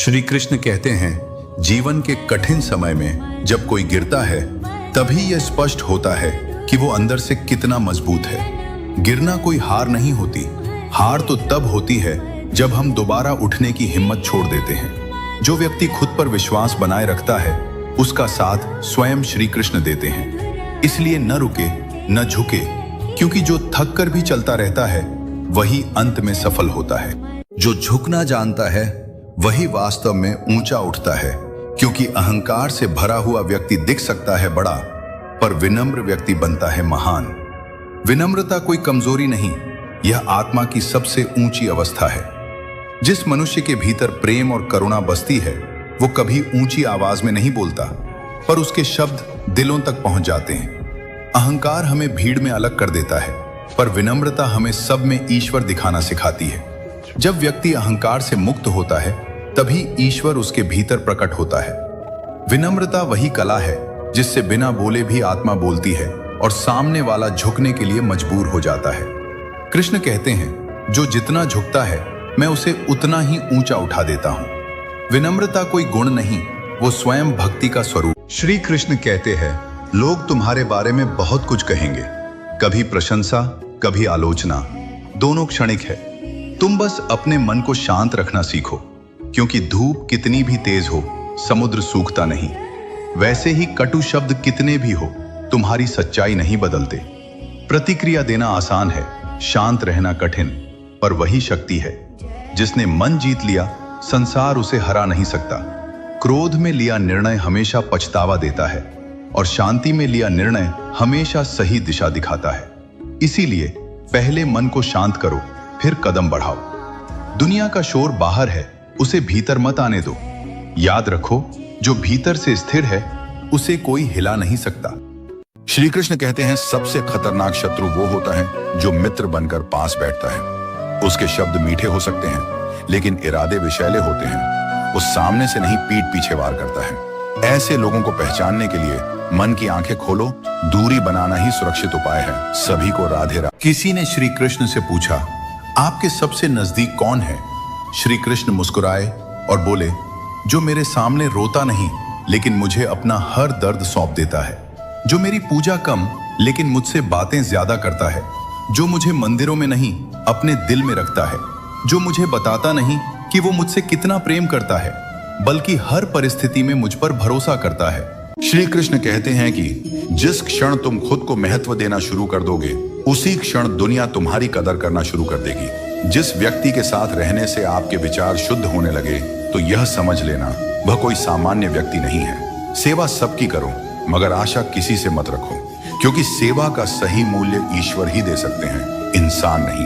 श्री कृष्ण कहते हैं, जीवन के कठिन समय में जब कोई गिरता है तभी यह स्पष्ट होता है कि वो अंदर से कितना मजबूत है। गिरना कोई हार नहीं होती। हार तो तब होती है जब हम दोबारा उठने की हिम्मत छोड़ देते हैं। जो व्यक्ति खुद पर विश्वास बनाए रखता है उसका साथ स्वयं श्री कृष्ण देते हैं। इसलिए न रुके न झुके, क्योंकि जो थक कर भी चलता रहता है वही अंत में सफल होता है। जो झुकना जानता है वही वास्तव में ऊंचा उठता है, क्योंकि अहंकार से भरा हुआ व्यक्ति दिख सकता है बड़ा, पर विनम्र व्यक्ति बनता है महान। विनम्रता कोई कमजोरी नहीं, यह आत्मा की सबसे ऊंची अवस्था है। जिस मनुष्य के भीतर प्रेम और करुणा बसती है वो कभी ऊंची आवाज में नहीं बोलता, पर उसके शब्द दिलों तक पहुंच जाते हैं। अहंकार हमें भीड़ में अलग कर देता है, पर विनम्रता हमें सब में ईश्वर दिखाना सिखाती है। जब व्यक्ति अहंकार से मुक्त होता है तभी ईश्वर उसके भीतर प्रकट होता है। विनम्रता वही कला है जिससे बिना बोले भी आत्मा बोलती है और सामने वाला झुकने के लिए मजबूर हो जाता है। कृष्ण कहते हैं, जो जितना झुकता है मैं उसे उतना ही ऊंचा उठा देता हूं। विनम्रता कोई गुण नहीं, वो स्वयं भक्ति का स्वरूप। श्री कृष्ण कहते हैं, लोग तुम्हारे बारे में बहुत कुछ कहेंगे, कभी प्रशंसा कभी आलोचना, दोनों क्षणिक है। तुम बस अपने मन को शांत रखना सीखो, क्योंकि धूप कितनी भी तेज हो समुद्र सूखता नहीं। वैसे ही कटु शब्द कितने भी हो तुम्हारी सच्चाई नहीं बदलते। प्रतिक्रिया देना आसान है, शांत रहना कठिन, पर वही शक्ति है। जिसने मन जीत लिया संसार उसे हरा नहीं सकता। क्रोध में लिया निर्णय हमेशा पछतावा देता है और शांति में लिया निर्णय हमेशा सही दिशा दिखाता है। इसीलिए पहले मन को शांत करो, फिर कदम बढ़ाओ। दुनिया का शोर बाहर है, उसे भीतर मत आने दो। याद रखो, जो भीतर से स्थिर है उसे कोई हिला नहीं सकता। श्री कृष्ण कहते हैं, सबसे खतरनाक शत्रु वो होता है जो मित्र बनकर पास बैठता है। उसके शब्द मीठे हो सकते हैं लेकिन इरादे विषैले होते हैं। वो सामने से नहीं पीठ पीछे वार करता है। ऐसे लोगों को पहचानने के लिए मन की आंखें खोलो, दूरी बनाना ही सुरक्षित उपाय है। सभी को राधे राधे। किसी ने श्री कृष्ण से पूछा, आपके सबसे नजदीक कौन है? श्री कृष्ण मुस्कुराए और बोले, जो मेरे सामने रोता नहीं लेकिन मुझे अपना हर दर्द सौंप देता है। जो मेरी पूजा कम लेकिन मुझसे बातें ज्यादा करता है। जो मुझे मंदिरों में नहीं अपने दिल में रखता है। जो मुझे बताता नहीं कि वो मुझसे कितना प्रेम करता है, बल्कि हर परिस्थिति में मुझ पर भरोसा करता है। श्री कृष्ण कहते हैं कि जिस क्षण तुम खुद को महत्व देना शुरू कर दोगे उसी क्षण दुनिया तुम्हारी कदर करना शुरू कर देगी। जिस व्यक्ति के साथ रहने से आपके विचार शुद्ध होने लगे तो यह समझ लेना वह कोई सामान्य व्यक्ति नहीं है। सेवा सबकी करो मगर आशा किसी से मत रखो, क्योंकि सेवा का सही मूल्य ईश्वर ही दे सकते हैं, इंसान नहीं।